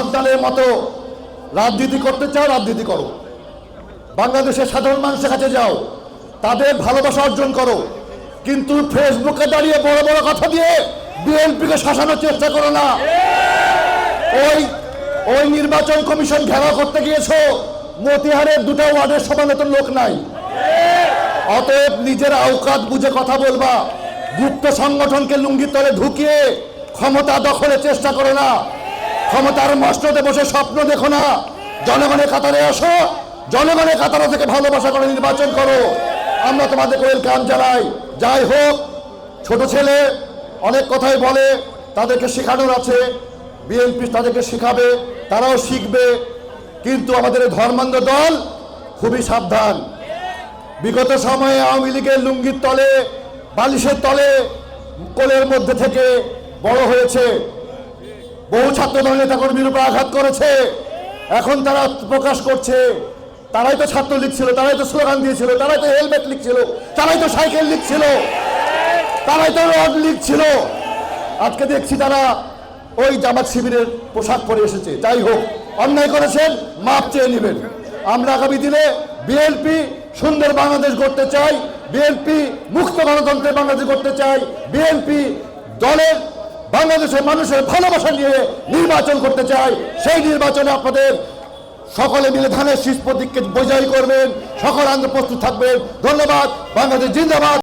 সব দলের মতো রাজনীতি করতে চাও, রাজনীতি করো। বাংলাদেশের সাধারণ মানুষের কাছে যাও, তাদের ভালোবাসা অর্জন করো, কিন্তু ফেসবুকে দাঁড়িয়ে বড় বড় কথা দিয়ে বিএনপিকে শাসানোর চেষ্টা করো না। ওই নির্বাচন কমিশন ঘেরাও করতে গিয়েছো, মতিহারের দুটো ওয়ার্ডের সমানতন লোক নাই। অতএব নিজের আওকাত বুঝে কথা বলবা। গুপ্ত সংগঠনকে লুঙ্গির তলে ঢুকিয়ে ক্ষমতা দখলের চেষ্টা করো না। ক্ষমতার মসনদে বসে স্বপ্ন দেখো না। জনগণের কাতারে আসো, জনগণের কাতারে থেকে ভালোবাসা করে নির্বাচন করো। আমরা তোমাদের ওয়েলকাম জানাই। যাই হোক, ছোট ছেলে অনেক কথাই বলে, তাদেরকে শেখানোর আছে, বিএনপি তাদেরকে শেখাবে, তারাও শিখবে। কিন্তু আমাদের ধর্মান্ধ দল খুবই সাবধান। বিগত সময়ে আওয়ামী লীগের লুঙ্গির তলে, বালিশের তলে, কোলের মধ্যে থেকে বড় হয়েছে। বহু ছাত্রদল নেতাকর্মীর উপর আঘাত করেছে। এখন তারা প্রকাশ করছে, তারাই তো ছাত্রলীগ ছিল, তারাই তো স্লোগান দিয়েছিল, তারাই তো হেলমেট লিখছিল, তারাই তো সাইকেল লিখছিল, তারাই তো রড লিখছিল। আজকে দেখছি তারা ওই জামাত শিবিরের পোশাক পরে এসেছে। যাই হোক, অন্যায় করেছেন, মাপ চেয়ে নেবেন। আমরা আগামী দিনে বিএনপি সুন্দর বাংলাদেশ গড়তে চাই, বিএনপি মুক্ত গণতন্ত্রের বাংলাদেশ গড়তে চাই, বিএনপি দলের বাংলাদেশের মানুষের ভালোবাসা নিয়ে নির্বাচন করতে চাই। সেই নির্বাচনে আপনাদের সকলে মিলে ধানের শীষ প্রতীককে বিজয়ী করবেন, সকল আন্দোলন প্রস্তুত থাকবেন। ধন্যবাদ। বাংলাদেশ জিন্দাবাদ।